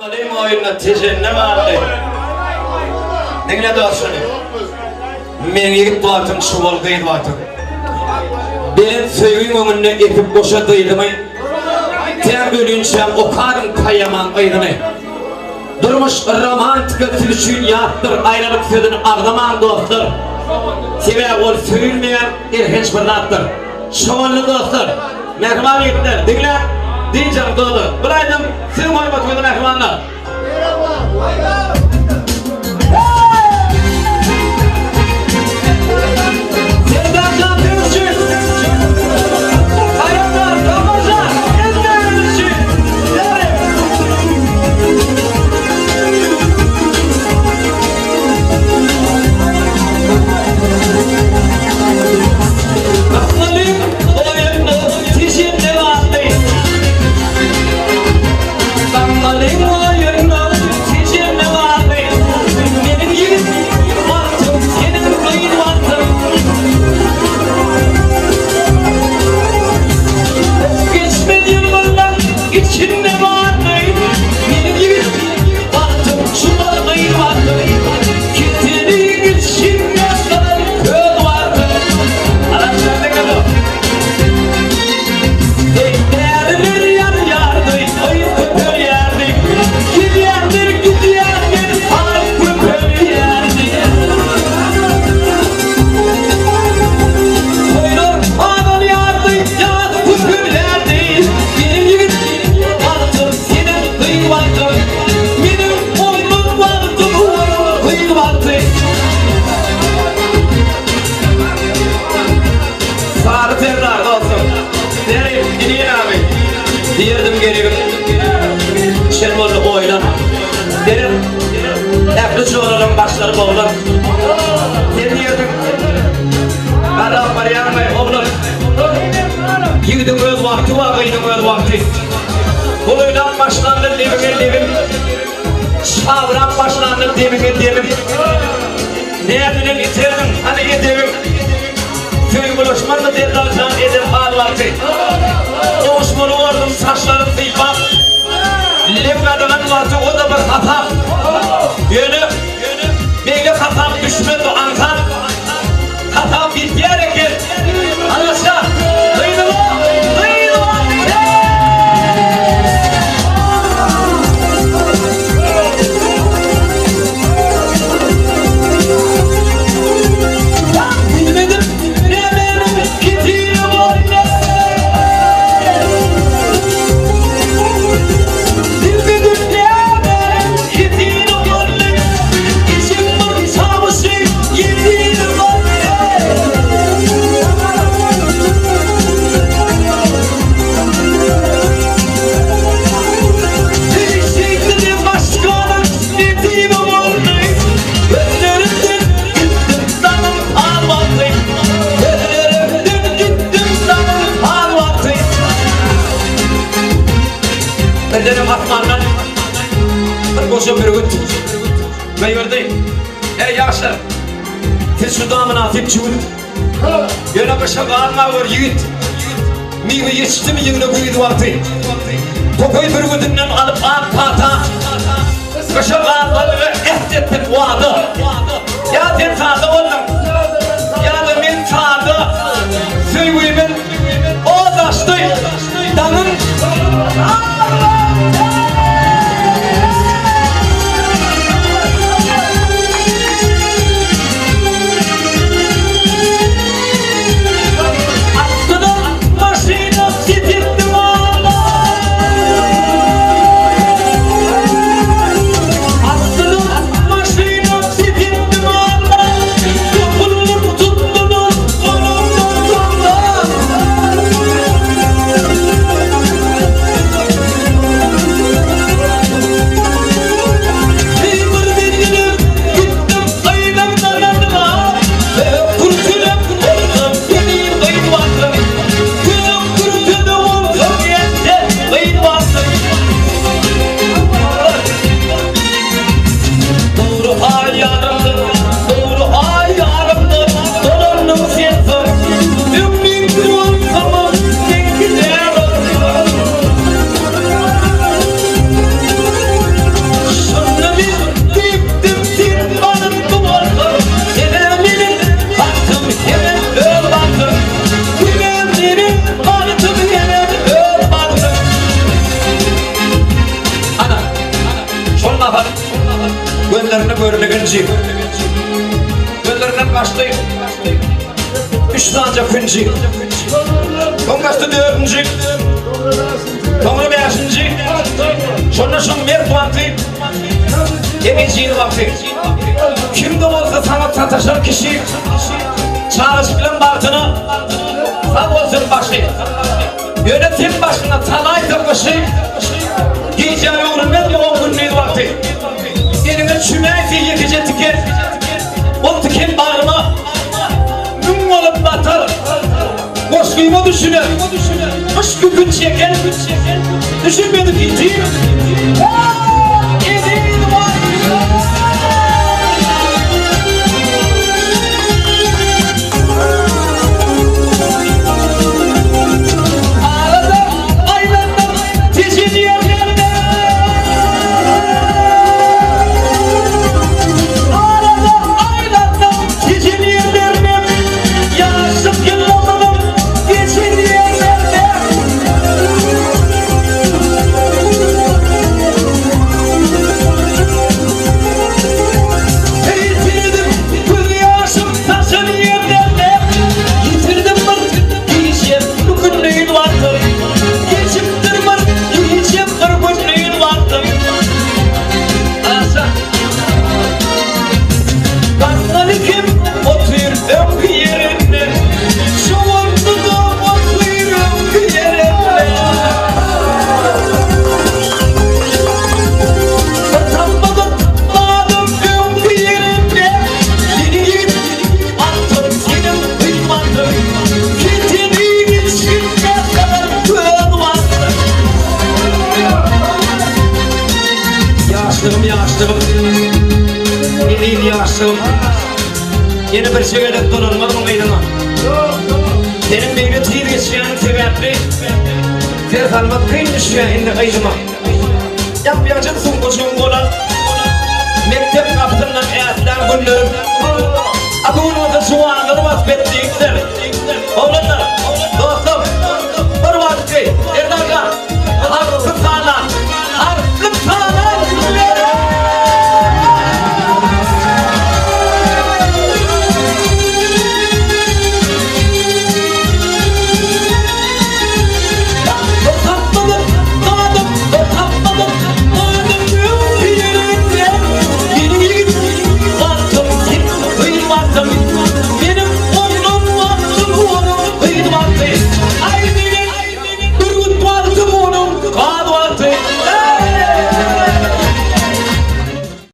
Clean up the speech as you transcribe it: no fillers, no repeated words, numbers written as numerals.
Alayım oyununa tecenne vardı. Dinle dostum. Men yigit duatım şuval kıydı duatım. Benim söyleyeyim önüne epip boşa dıydım. Ter bölünçem okarım kayaman kıydını. Durmuş romantika tülüşün yaptır. Ayrılık sözünü ağlaman dostlar. Sebep ol söyülmeyen erkenç fırlattır. Şuvallı dostlar. Mehman yigitler. Dinle. Diyeceğim dolu. Bulaydım. Sen koymak uydu mehmanlar. Diyerdim geliyor. Şermollu oylan. Derim. Eflici olalım başları boğulan. Ne diyerdim? Adam var yanmayı oğlum. Yiğidim öz vakti var, yiğidim öz vakti. Bu oylan başlandı devime. Şavran başlandı devime. Ne bileyim iterdim, hani edemim. Köy bulaşmanı derlerden edem hal vakti. Oğuşmanı ordum saçlarım zeyfam. Levgadığın vakti o da bir hatam. Yönü, beyge hatam düşmedi ankam. Hatam bitti hareket. Anlaşa, duydu mu? Dedim atmandan bir koşa bir gün meyverdeyim. Ey yaşlar, siz şu damına atayım çubuğunu. Yöne başa bağırma var yiğit. Meyve yetişti mi yığına buydu vakti. Tokoyu bir günden alıp pata. Başa bağırmalı ve ehdettim bu adı. Ya sen sağda oldum. Ya da ben sağda. Söyleyeyim o taştı. Damın. nahar gözlerine görünegenci gözlerinden kaçtı 3 tanca künci son kaçtı 4. Sonra 5. Sonra son bir tuantı Yemeyeceğini vakti kimde olsa sanat sataşır kişi çalışıklığın bartını sağ olsun başı yönetim başına talay tıkışı giyeceği uğruna bir 10 günlüğü vakti yerine çümeysi yıkıcı tiket o tiket bağrıma müm olup batar boşluğumu düşünür aşkı gün çeker düşünmedi gitti Yeni bir şeyle donanmadım meydana. Benim beyni tiyir geçiyen sebepli. Tez almak kıyın düşüyor indi kıydıma. Yap